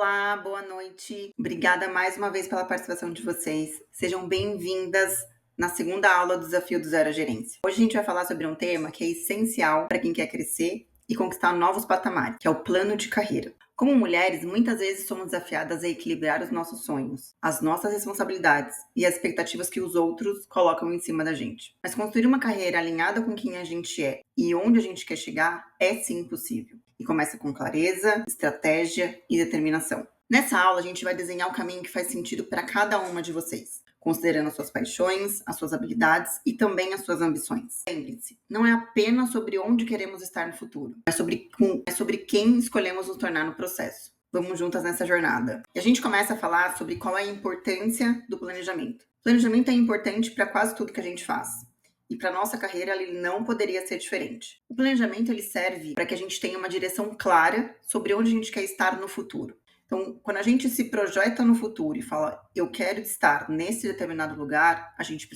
Olá, boa noite. Obrigada mais uma vez pela participação de vocês. Sejam bem-vindas na segunda aula do Desafio do Zero à Gerência. Hoje a gente vai falar sobre um tema que é essencial para quem quer crescer e conquistar novos patamares, que é o plano de carreira. Como mulheres, muitas vezes somos desafiadas a equilibrar os nossos sonhos, as nossas responsabilidades e as expectativas que os outros colocam em cima da gente. Mas construir uma carreira alinhada com quem a gente é e onde a gente quer chegar é sim possível. E começa com clareza, estratégia e determinação. Nessa aula, a gente vai desenhar o caminho que faz sentido para cada uma de vocês, considerando as suas paixões, as suas habilidades e também as suas ambições. Lembre-se, não é apenas sobre onde queremos estar no futuro, é sobre quem escolhemos nos tornar no processo. Vamos juntas nessa jornada. E a gente começa a falar sobre qual é a importância do planejamento. O planejamento é importante para quase tudo que a gente faz. E para nossa carreira, ele não poderia ser diferente. O planejamento ele serve para que a gente tenha uma direção clara sobre onde a gente quer estar no futuro. Então, quando a gente se projeta no futuro e fala, eu quero estar nesse determinado lugar, a gente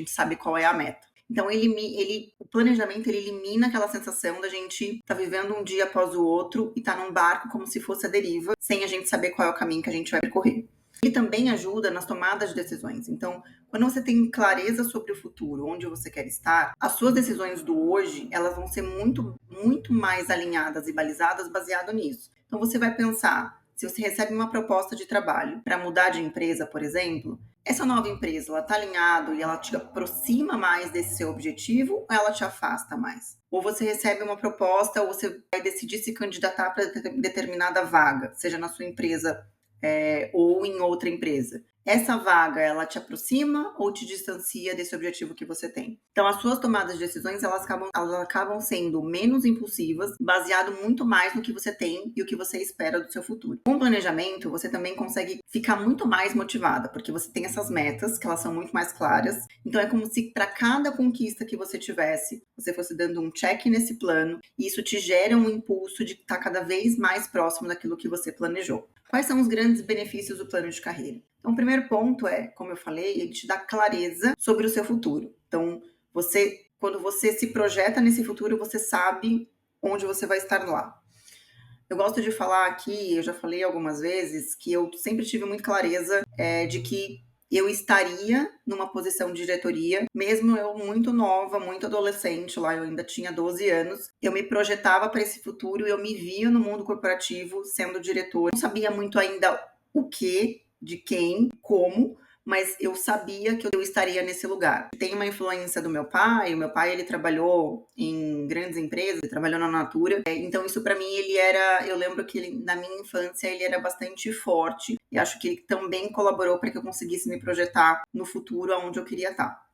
sabe qual é a meta. Então, o planejamento ele elimina aquela sensação da gente estar vivendo um dia após o outro e estar num barco como se fosse a deriva, sem a gente saber qual é o caminho que a gente vai percorrer. Ele também ajuda nas tomadas de decisões. Então, quando você tem clareza sobre o futuro, onde você quer estar, as suas decisões do hoje, elas vão ser muito, muito mais alinhadas e balizadas baseado nisso. Então, você vai pensar, se você recebe uma proposta de trabalho para mudar de empresa, por exemplo, essa nova empresa, ela está alinhada e ela te aproxima mais desse seu objetivo ou ela te afasta mais? Ou você recebe uma proposta ou você vai decidir se candidatar para determinada vaga, seja na sua empresa ou em outra empresa. Essa vaga, ela te aproxima ou te distancia desse objetivo que você tem? Então, as suas tomadas de decisões, elas acabam sendo menos impulsivas, baseado muito mais no que você tem e o que você espera do seu futuro. Com o planejamento, você também consegue ficar muito mais motivada, porque você tem essas metas, que elas são muito mais claras. Então, é como se para cada conquista que você tivesse, você fosse dando um check nesse plano, e isso te gera um impulso de estar cada vez mais próximo daquilo que você planejou. Quais são os grandes benefícios do plano de carreira? Então, o primeiro ponto é, como eu falei, ele te dá clareza sobre o seu futuro. Então, quando você se projeta nesse futuro, você sabe onde você vai estar lá. Eu gosto de falar aqui, eu já falei algumas vezes, que eu sempre tive muita clareza de que eu estaria numa posição de diretoria, mesmo eu muito nova, muito adolescente, lá eu ainda tinha 12 anos, eu me projetava para esse futuro, eu me via no mundo corporativo sendo diretor. Não sabia muito ainda o que, de quem, como, mas eu sabia que eu estaria nesse lugar. Tem uma influência do meu pai, o meu pai ele trabalhou em grandes empresas, ele trabalhou na Natura, então isso para mim eu lembro que na minha infância ele era bastante forte e acho que ele também colaborou para que eu conseguisse me projetar no futuro aonde eu queria estar.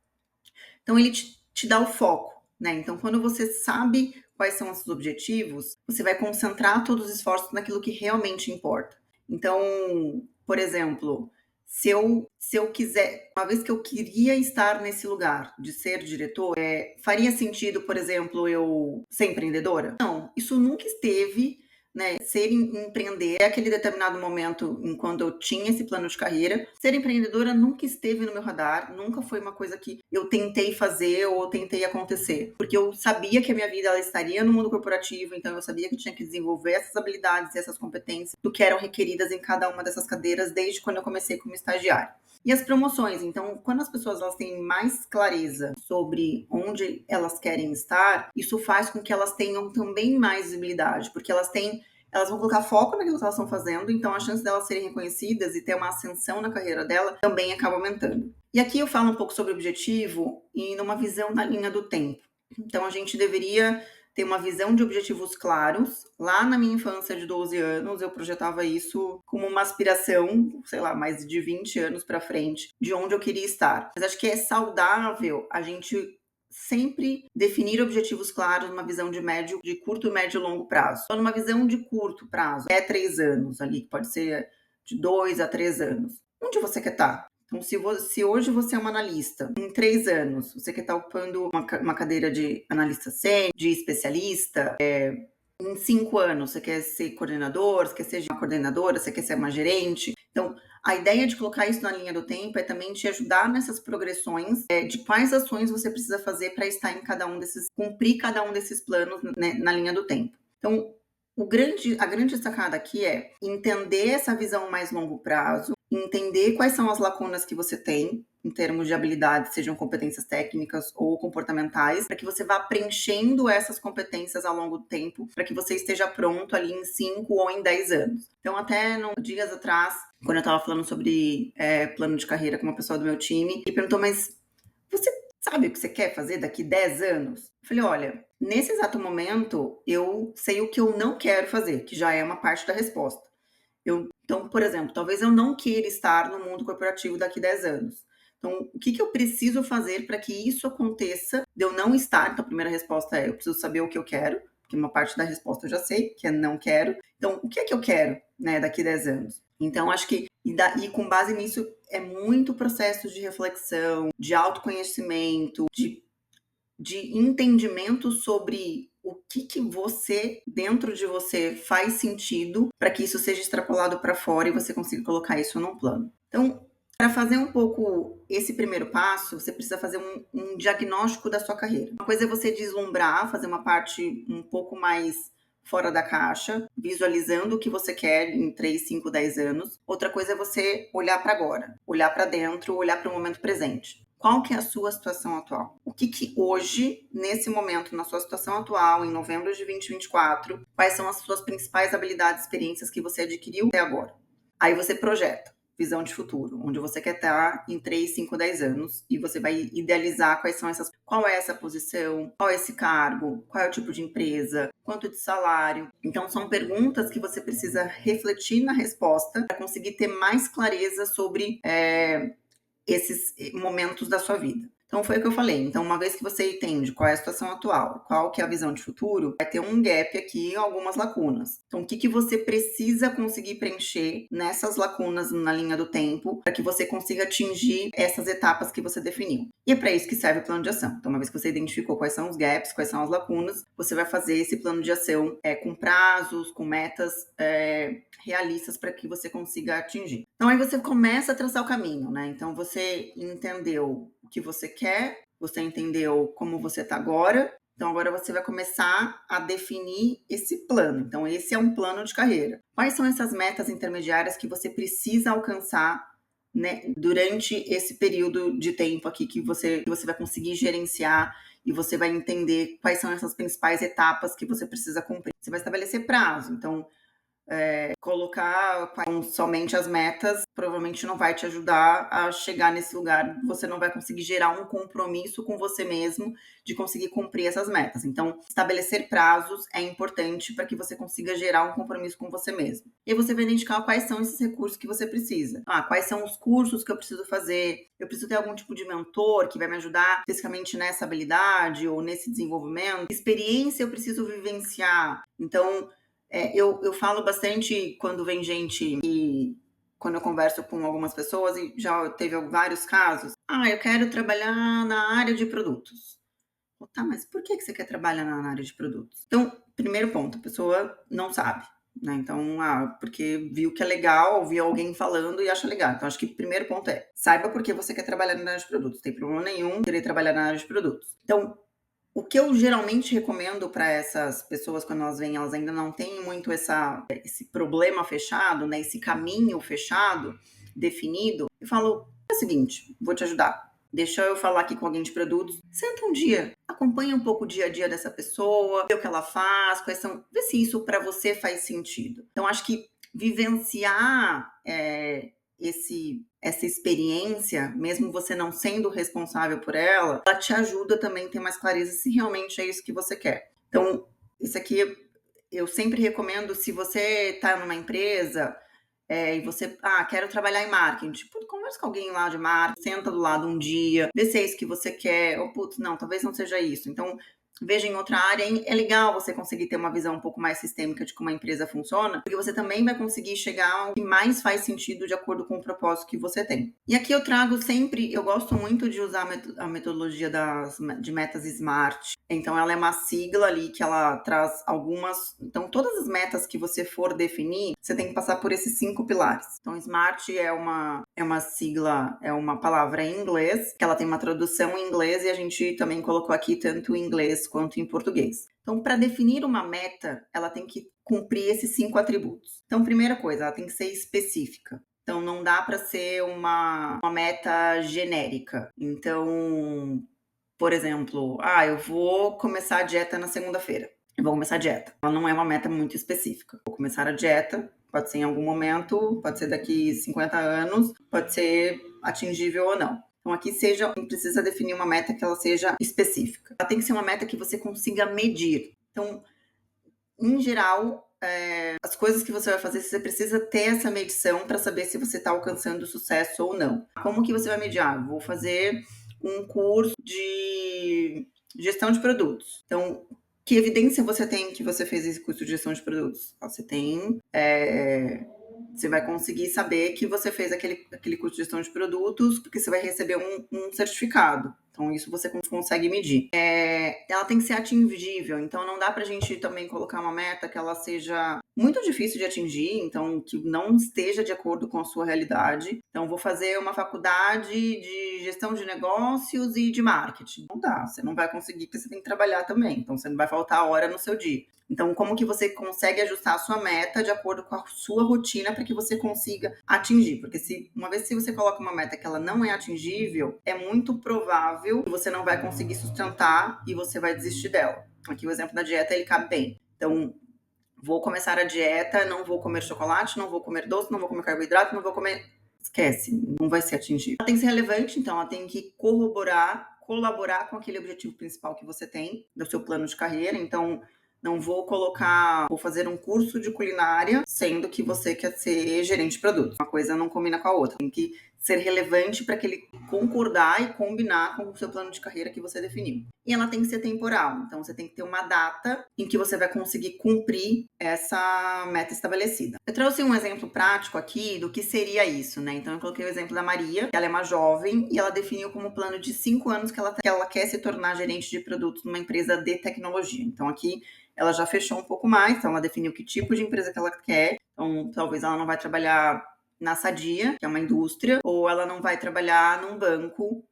Então ele te dá o foco, né? Então quando você sabe quais são os seus objetivos, você vai concentrar todos os esforços naquilo que realmente importa. Então, por exemplo, se eu quiser, uma vez que eu queria estar nesse lugar de ser diretor, faria sentido, por exemplo, eu ser empreendedora? Não, isso nunca esteve, né? Empreender é aquele determinado momento, enquanto eu tinha esse plano de carreira. Ser empreendedora nunca esteve no meu radar, nunca foi uma coisa que eu tentei fazer ou tentei acontecer, porque eu sabia que a minha vida ela estaria no mundo corporativo, então eu sabia que tinha que desenvolver essas habilidades e essas competências do que eram requeridas em cada uma dessas cadeiras desde quando eu comecei como estagiária. E as promoções, então, quando as pessoas elas têm mais clareza sobre onde elas querem estar, isso faz com que elas tenham também mais visibilidade, porque elas vão colocar foco naquilo que elas estão fazendo, então a chance delas serem reconhecidas e ter uma ascensão na carreira dela também acaba aumentando. E aqui eu falo um pouco sobre objetivo e numa visão na linha do tempo. Então a gente deveria ter uma visão de objetivos claros. Lá na minha infância de 12 anos, eu projetava isso como uma aspiração, sei lá, mais de 20 anos para frente, de onde eu queria estar. Mas acho que é saudável a gente sempre definir objetivos claros numa visão de curto, médio e longo prazo. Então, numa visão de curto prazo, 3 anos ali, pode ser de 2 a 3 anos. Onde você quer estar? Então, se hoje você é uma analista, em 3 anos, você quer estar ocupando uma cadeira de analista sênior, de especialista, em 5 anos, você quer ser coordenador, você quer ser uma coordenadora, você quer ser uma gerente. Então, a ideia de colocar isso na linha do tempo é também te ajudar nessas progressões de quais ações você precisa fazer para estar cumprir cada um desses planos, né, na linha do tempo. Então, A grande sacada aqui é entender essa visão mais longo prazo, entender quais são as lacunas que você tem em termos de habilidades, sejam competências técnicas ou comportamentais, para que você vá preenchendo essas competências ao longo do tempo, para que você esteja pronto ali em 5 ou em 10 anos. Então, até dias atrás, quando eu estava falando sobre plano de carreira com uma pessoa do meu time, e perguntou, mas você sabe o que você quer fazer daqui 10 anos? Eu falei, olha, nesse exato momento, eu sei o que eu não quero fazer, que já é uma parte da resposta. Então, por exemplo, talvez eu não queira estar no mundo corporativo daqui 10 anos. Então, o que eu preciso fazer para que isso aconteça de eu não estar? Então, a primeira resposta é: eu preciso saber o que eu quero, porque uma parte da resposta eu já sei, que é não quero. Então, o que é que eu quero, né, daqui 10 anos? Então, acho que, e com base nisso, é muito processo de reflexão, de autoconhecimento, de entendimento sobre o que você, dentro de você, faz sentido para que isso seja extrapolado para fora e você consiga colocar isso num plano. Então, para fazer um pouco esse primeiro passo, você precisa fazer um diagnóstico da sua carreira. Uma coisa é você deslumbrar, fazer uma parte um pouco mais fora da caixa, visualizando o que você quer em 3, 5, 10 anos. Outra coisa é você olhar para agora, olhar para dentro, olhar para o momento presente. Qual que é a sua situação atual? O que hoje, nesse momento, na sua situação atual, em novembro de 2024, quais são as suas principais habilidades, experiências que você adquiriu até agora? Aí você projeta visão de futuro, onde você quer estar em 3, 5, 10 anos, e você vai idealizar qual é essa posição, qual é esse cargo, qual é o tipo de empresa, quanto de salário. Então, são perguntas que você precisa refletir na resposta para conseguir ter mais clareza sobre esses momentos da sua vida. Então, foi o que eu falei. Então, uma vez que você entende qual é a situação atual, qual que é a visão de futuro, vai ter um gap aqui, algumas lacunas. Então, o que você precisa conseguir preencher nessas lacunas na linha do tempo para que você consiga atingir essas etapas que você definiu. E é para isso que serve o plano de ação. Então, uma vez que você identificou quais são os gaps, quais são as lacunas, você vai fazer esse plano de ação com prazos, com metas realistas para que você consiga atingir. Então, aí você começa a traçar o caminho, né? Então, você entendeu o que você quer, você entendeu como você está agora, então agora você vai começar a definir esse plano. Então, esse é um plano de carreira. Quais são essas metas intermediárias que você precisa alcançar, né, durante esse período de tempo aqui que você vai conseguir gerenciar e você vai entender quais são essas principais etapas que você precisa cumprir. Você vai estabelecer prazo. Então, colocar somente as metas provavelmente não vai te ajudar a chegar nesse lugar. Você não vai conseguir gerar um compromisso com você mesmo de conseguir cumprir essas metas. Então, estabelecer prazos é importante para que você consiga gerar um compromisso com você mesmo. E aí você vai identificar quais são esses recursos que você precisa. Quais são os cursos que eu preciso fazer? Eu preciso ter algum tipo de mentor que vai me ajudar especificamente nessa habilidade ou nesse desenvolvimento? Experiência eu preciso vivenciar. Então, eu falo bastante quando vem gente e quando eu converso com algumas pessoas, e já teve vários casos. Eu quero trabalhar na área de produtos. Tá, mas por que você quer trabalhar na área de produtos? Então, primeiro ponto, a pessoa não sabe, né? Então, porque viu que é legal, viu alguém falando e acha legal. Então, acho que o primeiro ponto é, saiba por que você quer trabalhar na área de produtos. Não tem problema nenhum querer trabalhar na área de produtos. Então, o que eu geralmente recomendo para essas pessoas quando elas vêm, elas ainda não têm muito esse problema fechado, né? Esse caminho fechado, definido. Eu falo, é o seguinte, vou te ajudar. Deixa eu falar aqui com alguém de produtos. Senta um dia, acompanha um pouco o dia a dia dessa pessoa, vê o que ela faz, vê se isso para você faz sentido. Então, acho que vivenciar essa experiência, mesmo você não sendo responsável por ela te ajuda também a ter mais clareza se realmente é isso que você quer. Então, isso aqui eu sempre recomendo, se você está numa empresa e você, quero trabalhar em marketing, conversa com alguém lá de marketing, senta do lado um dia, vê se é isso que você quer, ou não, talvez não seja isso. Então, veja em outra área, é legal você conseguir ter uma visão um pouco mais sistêmica de como a empresa funciona, porque você também vai conseguir chegar ao que mais faz sentido de acordo com o propósito que você tem. E aqui eu trago sempre, eu gosto muito de usar a metodologia de metas SMART. Então, ela é uma sigla ali que ela traz algumas... Então, todas as metas que você for definir, você tem que passar por esses 5 pilares. Então, SMART é uma sigla, é uma palavra em inglês, que ela tem uma tradução em inglês e a gente também colocou aqui tanto em inglês quanto em português. Então, para definir uma meta, ela tem que cumprir esses 5 atributos. Então, primeira coisa, ela tem que ser específica. Então, não dá para ser uma meta genérica. Então, por exemplo, eu vou começar a dieta na segunda-feira. Eu vou começar a dieta. Ela não é uma meta muito específica. Vou começar a dieta, pode ser em algum momento, pode ser daqui 50 anos, pode ser atingível ou não. Então, aqui precisa definir uma meta que ela seja específica. Ela tem que ser uma meta que você consiga medir. Então, em geral, as coisas que você vai fazer, você precisa ter essa medição para saber se você está alcançando sucesso ou não. Como que você vai medir? Vou fazer um curso de gestão de produtos. Então, que evidência você tem que você fez esse curso de gestão de produtos? Você tem... você vai conseguir saber que você fez aquele curso de gestão de produtos, porque você vai receber um certificado. Então, isso você consegue medir. Ela tem que ser atingível, então não dá pra gente também colocar uma meta que ela seja muito difícil de atingir, então que não esteja de acordo com a sua realidade. Então, vou fazer uma faculdade de gestão de negócios e de marketing. Não dá, você não vai conseguir, porque você tem que trabalhar também, então você não vai faltar hora no seu dia. Então, como que você consegue ajustar a sua meta de acordo com a sua rotina para que você consiga atingir? Porque uma vez que você coloca uma meta que ela não é atingível, é muito provável que você não vai conseguir sustentar e você vai desistir dela. Aqui o exemplo da dieta, ele cabe bem. Então, vou começar a dieta, não vou comer chocolate, não vou comer doce, não vou comer carboidrato, não vou comer... Esquece, não vai ser atingível. Ela tem que ser relevante, então ela tem que colaborar com aquele objetivo principal que você tem, do seu plano de carreira. Então, não vou fazer um curso de culinária, sendo que você quer ser gerente de produtos. Uma coisa não combina com a outra. Tem que ser relevante para que ele concordar e combinar com o seu plano de carreira que você definiu. E ela tem que ser temporal. Então, você tem que ter uma data em que você vai conseguir cumprir essa meta estabelecida. Eu trouxe um exemplo prático aqui do que seria isso, né? Então, eu coloquei o exemplo da Maria, que ela é uma jovem e ela definiu como plano de 5 anos que ela quer se tornar gerente de produtos numa empresa de tecnologia. Então, aqui ela já fechou um pouco mais, então ela definiu que tipo de empresa que ela quer. Então, talvez ela não vai trabalhar na Sadia, que é uma indústria, ou ela não vai trabalhar num banco,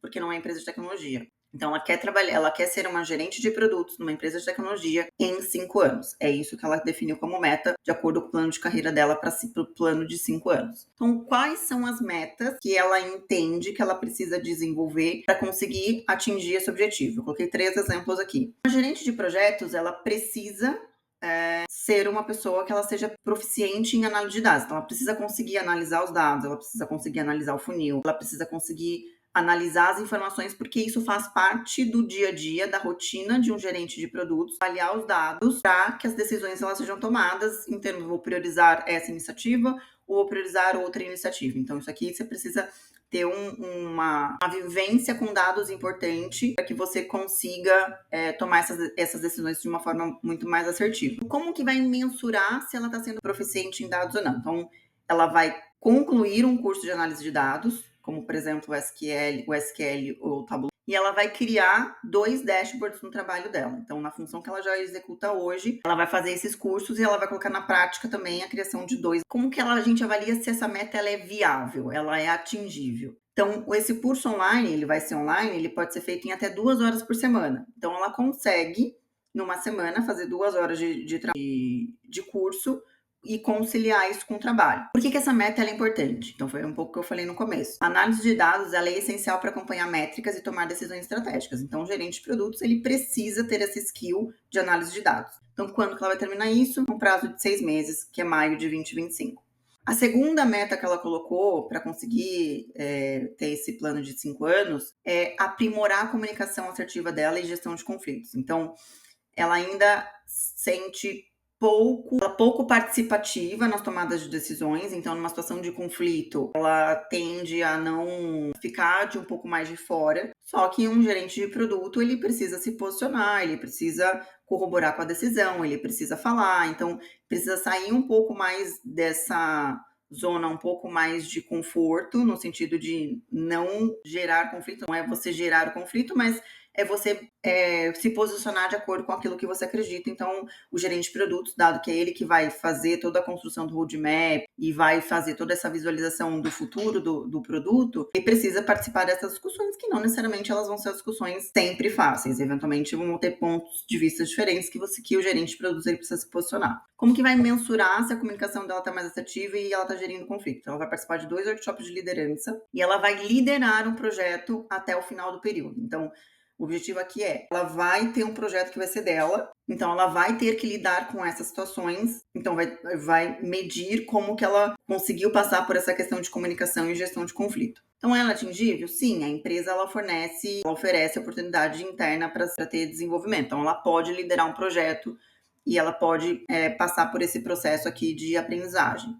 porque não é empresa de tecnologia. Então, ela quer ser uma gerente de produtos numa empresa de tecnologia em 5 anos. É isso que ela definiu como meta, de acordo com o plano de carreira dela para o plano de 5 anos. Então, quais são as metas que ela entende que ela precisa desenvolver para conseguir atingir esse objetivo? Eu coloquei 3 exemplos aqui. A gerente de projetos, ela precisa ser uma pessoa que ela seja proficiente em análise de dados. Então, ela precisa conseguir analisar os dados, ela precisa conseguir analisar o funil, ela precisa conseguir analisar as informações, porque isso faz parte do dia a dia, da rotina de um gerente de produtos, avaliar os dados para que as decisões elas sejam tomadas em termos, vou priorizar essa iniciativa ou vou priorizar outra iniciativa. Então, isso aqui você precisa ter uma vivência com dados importante para que você consiga tomar essas decisões de uma forma muito mais assertiva. Como que vai mensurar se ela está sendo proficiente em dados ou não? Então, ela vai concluir um curso de análise de dados, como, por exemplo, o SQL ou o Tableau, e ela vai criar 2 dashboards no trabalho dela. Então, na função que ela já executa hoje, ela vai fazer esses cursos e ela vai colocar na prática também a criação de 2. Como que a gente avalia se essa meta ela é viável, ela é atingível? Então, esse curso online, ele vai ser online, ele pode ser feito em até 2 horas por semana. Então, ela consegue, numa semana, fazer 2 horas de curso e conciliar isso com o trabalho. Por que essa meta é importante? Então, foi um pouco que eu falei no começo. A análise de dados ela é essencial para acompanhar métricas e tomar decisões estratégicas. Então, o gerente de produtos ele precisa ter essa skill de análise de dados. Então, quando que ela vai terminar isso? Um prazo de 6 meses, que é maio de 2025. A segunda meta que ela colocou para conseguir ter esse plano de 5 anos é aprimorar a comunicação assertiva dela e gestão de conflitos. Então, ela ainda sente pouco participativa nas tomadas de decisões, então numa situação de conflito, ela tende a não ficar de um pouco mais de fora, só que um gerente de produto, ele precisa se posicionar, ele precisa corroborar com a decisão, ele precisa falar, então precisa sair um pouco mais dessa zona um pouco mais de conforto, no sentido de não gerar conflito, não é você gerar o conflito, mas é você se posicionar de acordo com aquilo que você acredita. Então, o gerente de produtos, dado que é ele que vai fazer toda a construção do roadmap e vai fazer toda essa visualização do futuro do produto, ele precisa participar dessas discussões, que não necessariamente elas vão ser discussões sempre fáceis. Eventualmente vão ter pontos de vista diferentes que o gerente de produtos ele precisa se posicionar. Como que vai mensurar se a comunicação dela está mais assertiva e ela está gerindo conflito? Ela vai participar de 2 workshops de liderança e ela vai liderar um projeto até o final do período. Então, o objetivo aqui ela vai ter um projeto que vai ser dela, então ela vai ter que lidar com essas situações, então vai medir como que ela conseguiu passar por essa questão de comunicação e gestão de conflito. Então, ela é atingível? Sim, a empresa ela oferece oportunidade interna para ter desenvolvimento, então ela pode liderar um projeto e ela pode passar por esse processo aqui de aprendizagem.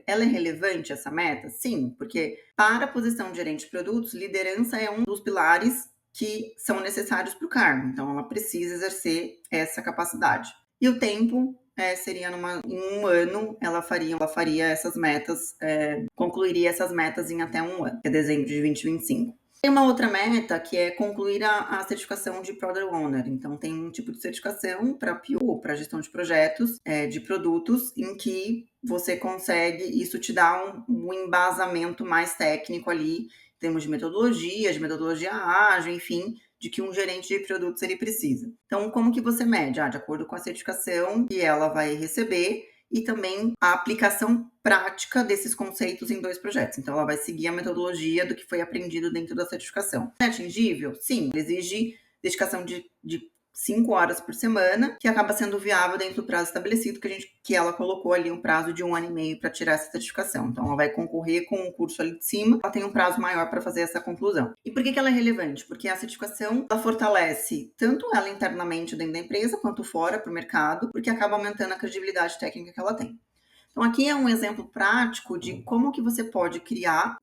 Ela é relevante, essa meta? Sim, porque para a posição de gerente de produtos, liderança é um dos pilares que são necessários para o cargo. Então, ela precisa exercer essa capacidade. E o tempo seria em 1 ano, ela faria essas metas, concluiria essas metas em até 1 ano, que é dezembro de 2025. Tem uma outra meta que é concluir a certificação de Product Owner. Então, tem um tipo de certificação para PO, para gestão de projetos, de produtos, em que você consegue, isso te dá um embasamento mais técnico ali, em termos de metodologia ágil, enfim, de que um gerente de produtos ele precisa. Então, como que você mede? De acordo com a certificação que ela vai receber e também a aplicação prática desses conceitos em 2 projetos. Então, ela vai seguir a metodologia do que foi aprendido dentro da certificação. É atingível? Sim, exige dedicação de 5 horas por semana, que acaba sendo viável dentro do prazo estabelecido, que ela colocou ali um prazo de 1 ano e meio para tirar essa certificação. Então, ela vai concorrer com um curso ali de cima, ela tem um prazo maior para fazer essa conclusão. E por que ela é relevante? Porque a certificação, ela fortalece tanto ela internamente dentro da empresa, quanto fora para o mercado, porque acaba aumentando a credibilidade técnica que ela tem. Então, aqui é um exemplo prático de como que você pode criar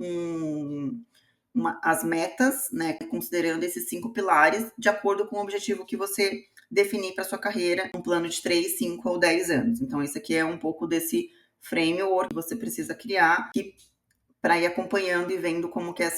as metas, né, considerando esses 5 pilares, de acordo com o objetivo que você definir para sua carreira, um plano de 3, 5 ou 10 anos. Então, esse aqui é um pouco desse framework que você precisa criar, para ir acompanhando e vendo como que a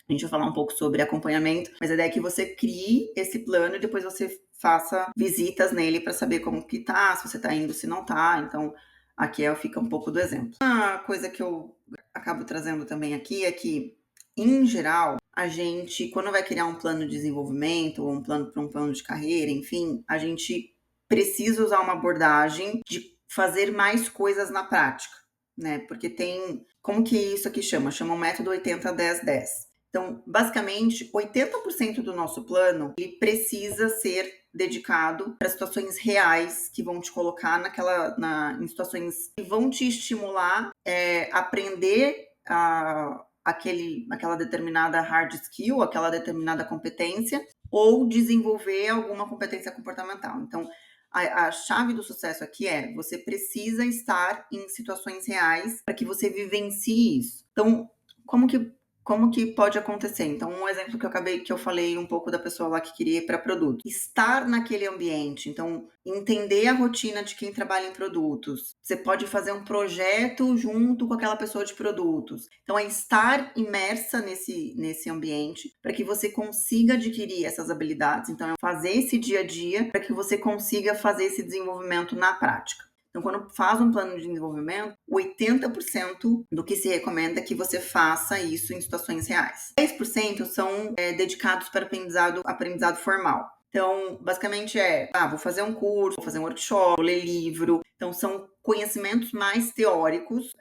gente vai falar um pouco sobre acompanhamento, mas a ideia é que você crie esse plano e depois você faça visitas nele para saber como que tá, se você tá indo, se não tá. Então, aqui fica um pouco do exemplo. Uma coisa que eu acabo trazendo também aqui é que, em geral, a gente, quando vai criar um plano de desenvolvimento ou um plano de carreira, enfim, a gente precisa usar uma abordagem de fazer mais coisas na prática, né? Porque como que isso aqui chama? Chama o método 80-10-10. Então, basicamente, 80% do nosso plano ele precisa ser dedicado para situações reais que vão te colocar em situações que vão te estimular a aprender aquela determinada hard skill, aquela determinada competência, ou desenvolver alguma competência comportamental. Então, a chave do sucesso aqui você precisa estar em situações reais para que você vivencie isso. Então, como que pode acontecer? Então, um exemplo que eu falei um pouco da pessoa lá que queria ir para produto. Estar naquele ambiente, então, entender a rotina de quem trabalha em produtos. Você pode fazer um projeto junto com aquela pessoa de produtos. Então, é estar imersa nesse ambiente para que você consiga adquirir essas habilidades. Então, é fazer esse dia a dia para que você consiga fazer esse desenvolvimento na prática. Então, quando faz um plano de desenvolvimento, 80% do que se recomenda é que você faça isso em situações reais. 10% são dedicados para aprendizado formal. Então, basicamente vou fazer um curso, vou fazer um workshop, vou ler livro. Então, são conhecimentos mais teóricos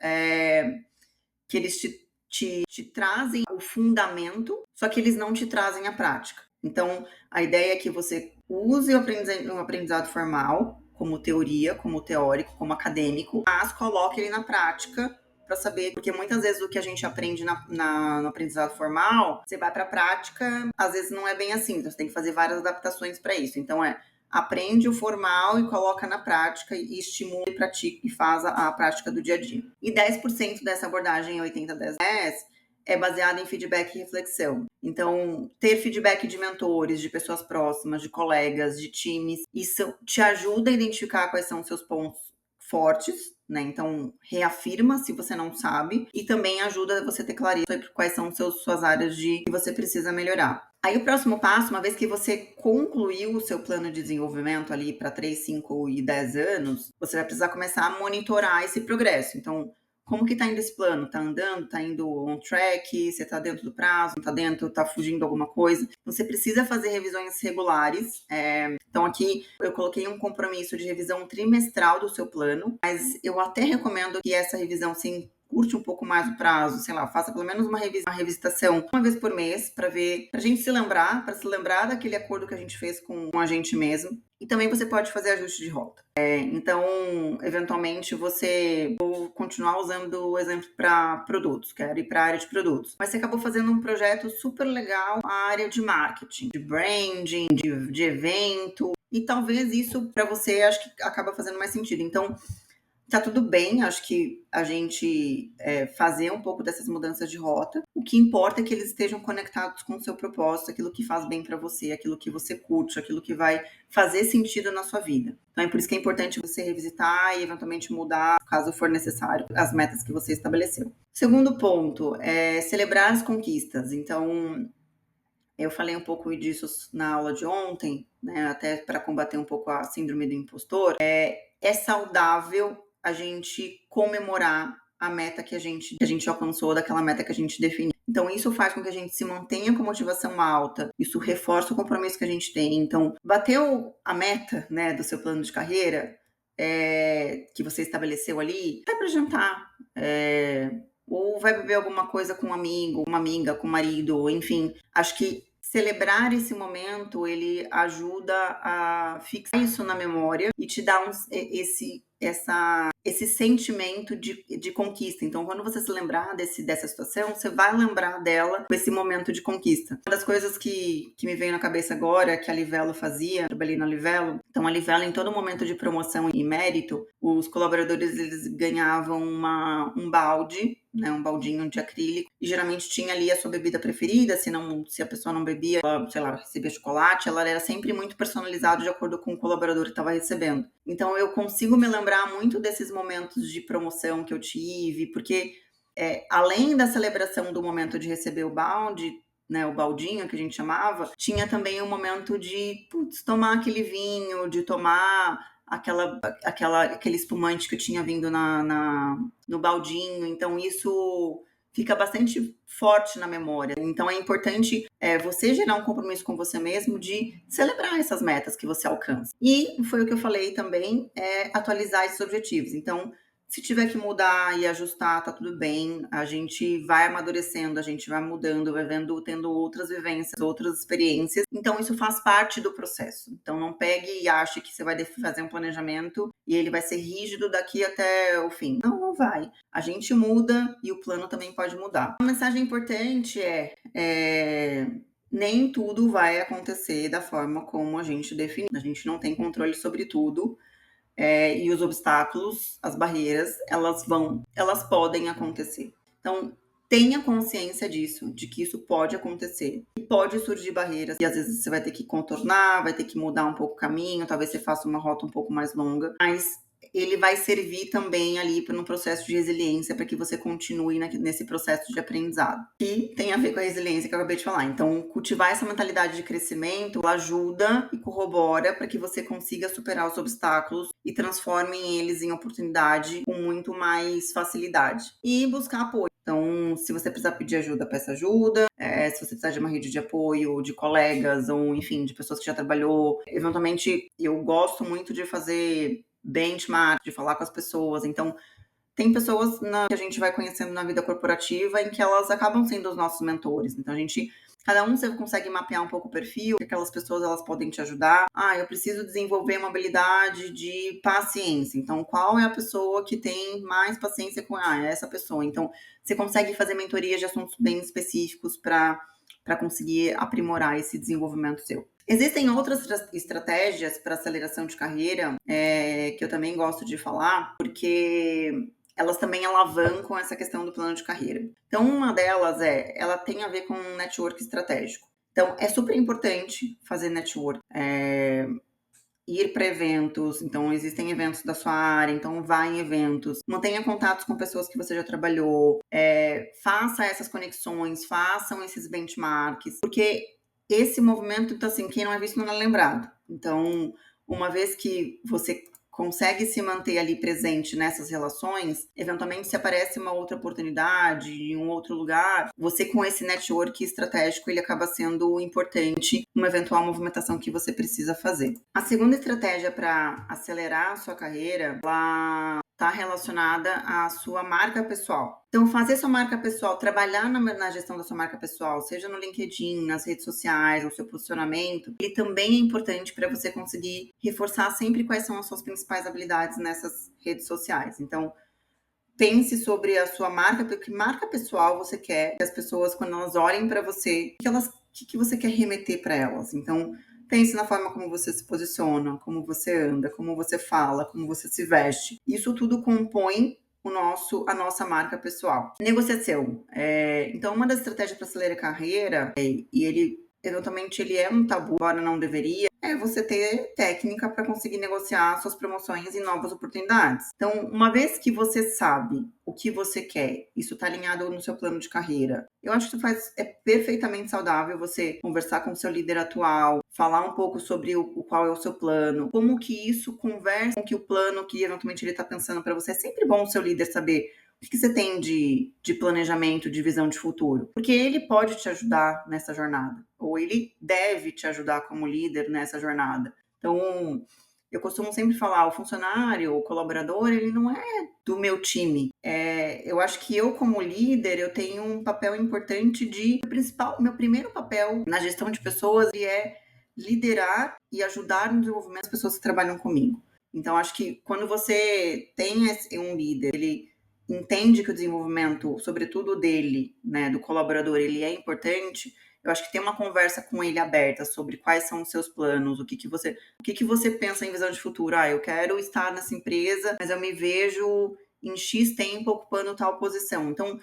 que eles te trazem o fundamento, só que eles não te trazem a prática. Então, a ideia é que você use o aprendizado formal como teoria, como teórico, como acadêmico, mas coloque ele na prática para saber, porque muitas vezes o que a gente aprende no aprendizado formal, você vai para a prática, às vezes não é bem assim, então você tem que fazer várias adaptações para isso. Então, aprende o formal e coloca na prática e estimula e pratica e faz a prática do dia a dia. E 10% dessa abordagem 80-10-10 é baseada em feedback e reflexão. Então, ter feedback de mentores, de pessoas próximas, de colegas, de times, isso te ajuda a identificar quais são os seus pontos fortes, né? Então, reafirma se você não sabe e também ajuda você a ter clareza sobre quais são suas áreas que você precisa melhorar. Aí o próximo passo, uma vez que você concluiu o seu plano de desenvolvimento ali para 3, 5 e 10 anos, você vai precisar começar a monitorar esse progresso. Então, como que tá indo esse plano? Tá andando? Tá indo on track? Você tá dentro do prazo? Não tá dentro? Tá fugindo alguma coisa? Você precisa fazer revisões regulares. Então aqui eu coloquei um compromisso de revisão trimestral do seu plano, mas eu até recomendo que essa revisão se curte um pouco mais o prazo, sei lá, faça pelo menos uma revisitação uma vez por mês para ver, pra gente se lembrar, para se lembrar daquele acordo que a gente fez com a gente mesmo. E também você pode fazer ajuste de rota. Então, eventualmente, você vou continuar usando o exemplo para produtos, quero ir para a área de produtos. Mas você acabou fazendo um projeto super legal na área de marketing, de branding, de evento. E talvez isso para você acho que acaba fazendo mais sentido. Então, tá tudo bem, acho que a gente fazer um pouco dessas mudanças de rota. O que importa é que eles estejam conectados com o seu propósito, aquilo que faz bem para você, aquilo que você curte, aquilo que vai fazer sentido na sua vida. Então é por isso que é importante você revisitar e eventualmente mudar, caso for necessário, as metas que você estabeleceu. Segundo ponto é celebrar as conquistas. Então, eu falei um pouco disso na aula de ontem, né, até para combater um pouco a síndrome do impostor. É saudável a gente comemorar a meta que a gente alcançou, daquela meta que a gente definiu. Então, isso faz com que a gente se mantenha com motivação alta, isso reforça o compromisso que a gente tem. Então, bateu a meta, né, do seu plano de carreira, que você estabeleceu ali, vai para jantar, ou vai beber alguma coisa com um amigo, uma amiga, com o marido, enfim. Acho que celebrar esse momento, ele ajuda a fixar isso na memória e te dá esse sentimento de conquista. Então, quando você se lembrar dessa situação, você vai lembrar dela com esse momento de conquista. Uma das coisas que me veio na cabeça agora, que a Livelo fazia, trabalhei na Livelo. Então, a Livelo, em todo momento de promoção e mérito, os colaboradores, eles ganhavam um balde, né, um baldinho de acrílico, e geralmente tinha ali a sua bebida preferida. Se a pessoa não bebia, ela, sei lá, recebia chocolate, ela era sempre muito personalizado de acordo com o colaborador que estava recebendo. Então eu consigo me lembrar muito desses momentos de promoção que eu tive, porque além da celebração do momento de receber o balde, né, o baldinho que a gente chamava, tinha também o momento de tomar aquele vinho, de tomar aquele espumante que eu tinha vindo no baldinho. Então isso fica bastante forte na memória. Então é importante você gerar um compromisso com você mesmo de celebrar essas metas que você alcança. E foi o que eu falei também, atualizar esses objetivos. Então, se tiver que mudar e ajustar, tá tudo bem. A gente vai amadurecendo, a gente vai mudando, vai tendo outras vivências, outras experiências. Então, isso faz parte do processo. Então, não pegue e ache que você vai fazer um planejamento e ele vai ser rígido daqui até o fim. Não, não vai. A gente muda e o plano também pode mudar. Uma mensagem importante nem tudo vai acontecer da forma como a gente definiu. A gente não tem controle sobre tudo. E os obstáculos, as barreiras, elas podem acontecer. Então, tenha consciência disso, de que isso pode acontecer. E pode surgir barreiras, e às vezes você vai ter que contornar, vai ter que mudar um pouco o caminho, talvez você faça uma rota um pouco mais longa, mas ele vai servir também ali para um processo de resiliência, para que você continue nesse processo de aprendizado. E tem a ver com a resiliência que eu acabei de falar. Então, cultivar essa mentalidade de crescimento ajuda e corrobora para que você consiga superar os obstáculos e transforme eles em oportunidade com muito mais facilidade. E buscar apoio. Então, se você precisar pedir ajuda, peça ajuda. Se você precisar de uma rede de apoio, de colegas, ou enfim, de pessoas que já trabalhou. Eventualmente, eu gosto muito de fazer benchmark, de falar com as pessoas. Então, tem pessoas que a gente vai conhecendo na vida corporativa em que elas acabam sendo os nossos mentores. Então, cada um você consegue mapear um pouco o perfil, que aquelas pessoas elas podem te ajudar. Eu preciso desenvolver uma habilidade de paciência. Então, qual é a pessoa que tem mais paciência com é essa pessoa? Então, você consegue fazer mentorias de assuntos bem específicos para conseguir aprimorar esse desenvolvimento seu. Existem outras estratégias para aceleração de carreira que eu também gosto de falar, porque elas também alavancam essa questão do plano de carreira. Então, uma delas ela tem a ver com um network estratégico. Então, é super importante fazer network, ir para eventos. Então, existem eventos da sua área, então vá em eventos. Mantenha contatos com pessoas que você já trabalhou, faça essas conexões, façam esses benchmarks, porque esse movimento, então, assim, quem não é visto não é lembrado. Então, uma vez que você consegue se manter ali presente nessas relações, eventualmente se aparece uma outra oportunidade em um outro lugar, você com esse network estratégico, ele acaba sendo importante numa eventual movimentação que você precisa fazer. A segunda estratégia para acelerar a sua carreira, ela está relacionada à sua marca pessoal. Então, fazer sua marca pessoal, trabalhar na gestão da sua marca pessoal, seja no LinkedIn, nas redes sociais, no seu posicionamento, ele também é importante para você conseguir reforçar sempre quais são as suas principais habilidades nessas redes sociais. Então, pense sobre a sua marca, que marca pessoal você quer que as pessoas, quando elas olhem para você, que você quer remeter para elas. Então, pense na forma como você se posiciona, como você anda, como você fala, como você se veste. Isso tudo compõe a nossa marca pessoal. Negociação. Então, uma das estratégias para acelerar a carreira, e ele eventualmente ele é um tabu, embora não deveria, é você ter técnica para conseguir negociar suas promoções e novas oportunidades. Então, uma vez que você sabe o que você quer, isso está alinhado no seu plano de carreira, eu acho que é perfeitamente saudável você conversar com o seu líder atual, falar um pouco sobre qual é o seu plano, como que isso conversa com que o plano que eventualmente ele está pensando para você. É sempre bom o seu líder saber o que você tem de planejamento, de visão de futuro? Porque ele pode te ajudar nessa jornada, ou ele deve te ajudar como líder nessa jornada. Então, eu costumo sempre falar, o funcionário, o colaborador, ele não é do meu time. Eu acho que eu, como líder, eu tenho um papel importante meu primeiro papel na gestão de pessoas, ele é liderar e ajudar no desenvolvimento das pessoas que trabalham comigo. Então, acho que quando você tem um líder, ele entende que o desenvolvimento, sobretudo dele, né, do colaborador, ele é importante, eu acho que ter uma conversa com ele aberta sobre quais são os seus planos, o que você pensa em visão de futuro. Eu quero estar nessa empresa, mas eu me vejo em X tempo ocupando tal posição. Então,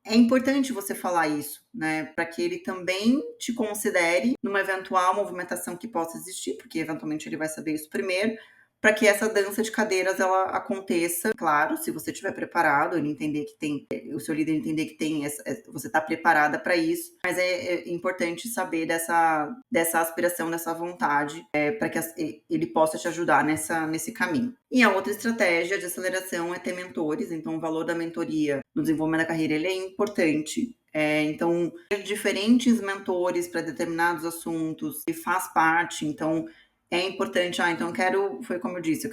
é importante você falar isso, né, para que ele também te considere numa eventual movimentação que possa existir, porque eventualmente ele vai saber isso primeiro, para que essa dança de cadeiras ela aconteça, claro, se você estiver preparado, ele entender que tem, o seu líder entender que tem, você está preparada para isso, mas é importante saber dessa aspiração, dessa vontade, para que ele possa te ajudar nesse caminho. E a outra estratégia de aceleração é ter mentores, então o valor da mentoria no desenvolvimento da carreira ele é importante. Então, ter diferentes mentores para determinados assuntos e faz parte, então é importante, então foi como eu disse,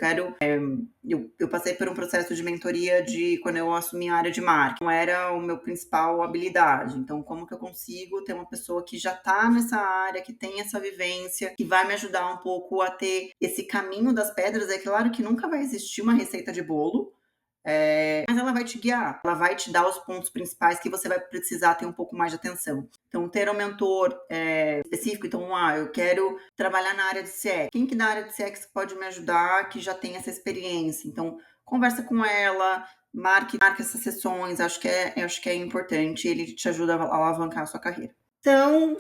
eu passei por um processo de mentoria quando eu assumi a área de marketing, não era o meu principal habilidade, então como que eu consigo ter uma pessoa que já está nessa área, que tem essa vivência, que vai me ajudar um pouco a ter esse caminho das pedras. É claro que nunca vai existir uma receita de bolo, mas ela vai te guiar, ela vai te dar os pontos principais que você vai precisar ter um pouco mais de atenção. Então, ter um mentor específico, então, eu quero trabalhar na área de CX. Quem que da área de CX pode me ajudar, que já tem essa experiência? Então, conversa com ela, marque essas sessões, acho que é importante, ele te ajuda a alavancar a sua carreira. Então,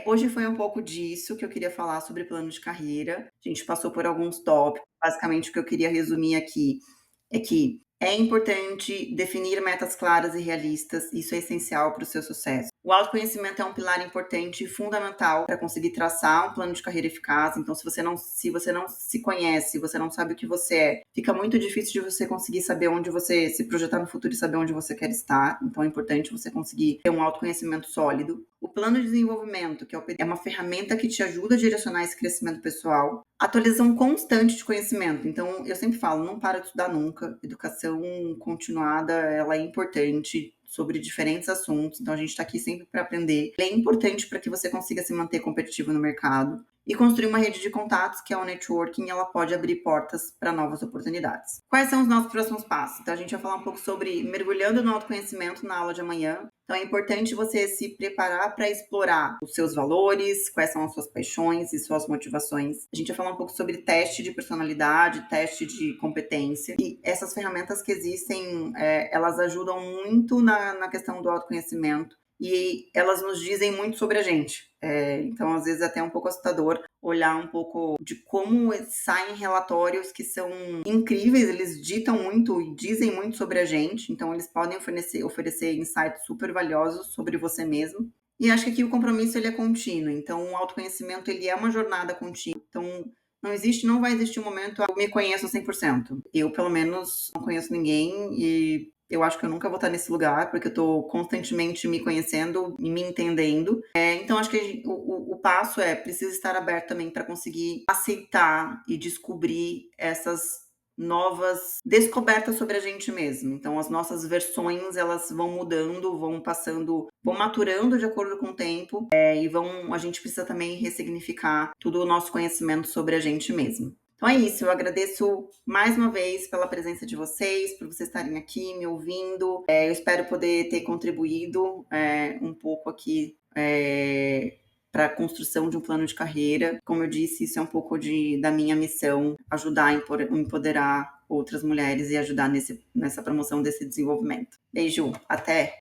hoje foi um pouco disso que eu queria falar sobre plano de carreira. A gente passou por alguns tópicos, basicamente o que eu queria resumir aqui é que é importante definir metas claras e realistas, isso é essencial para o seu sucesso. O autoconhecimento é um pilar importante e fundamental para conseguir traçar um plano de carreira eficaz. Então, se você não se conhece, se você não sabe o que você é, fica muito difícil de você conseguir saber onde você se projetar no futuro e saber onde você quer estar. Então, é importante você conseguir ter um autoconhecimento sólido. O plano de desenvolvimento, que é uma ferramenta que te ajuda a direcionar esse crescimento pessoal. Atualização constante de conhecimento. Então, eu sempre falo, não para de estudar nunca. Educação continuada, ela é importante sobre diferentes assuntos. Então, a gente está aqui sempre para aprender. É importante para que você consiga se manter competitivo no mercado. E construir uma rede de contatos, que é o networking, ela pode abrir portas para novas oportunidades. Quais são os nossos próximos passos? Então, a gente vai falar um pouco sobre mergulhando no autoconhecimento na aula de amanhã. Então, é importante você se preparar para explorar os seus valores, quais são as suas paixões e suas motivações. A gente vai falar um pouco sobre teste de personalidade, teste de competência. E essas ferramentas que existem, elas ajudam muito na questão do autoconhecimento. E elas nos dizem muito sobre a gente. Então, às vezes, é até um pouco assustador olhar um pouco de como saem relatórios que são incríveis, eles ditam muito e dizem muito sobre a gente. Então, eles podem oferecer insights super valiosos sobre você mesmo. E acho que aqui o compromisso ele é contínuo, então o autoconhecimento ele é uma jornada contínua. Então não vai existir um momento eu me conheço 100%. Eu, pelo menos, não conheço ninguém e eu acho que eu nunca vou estar nesse lugar, porque eu tô constantemente me conhecendo e me entendendo. Então acho que o passo precisa estar aberto também para conseguir aceitar e descobrir essas novas descobertas sobre a gente mesmo. Então as nossas versões, elas vão mudando, vão passando, vão maturando de acordo com o tempo, a gente precisa também ressignificar todo o nosso conhecimento sobre a gente mesmo. Então é isso, eu agradeço mais uma vez pela presença de vocês, por vocês estarem aqui me ouvindo. Eu espero poder ter contribuído um pouco aqui para a construção de um plano de carreira. Como eu disse, isso é um pouco da minha missão, ajudar a empoderar outras mulheres e ajudar nessa promoção desse desenvolvimento. Beijo, até!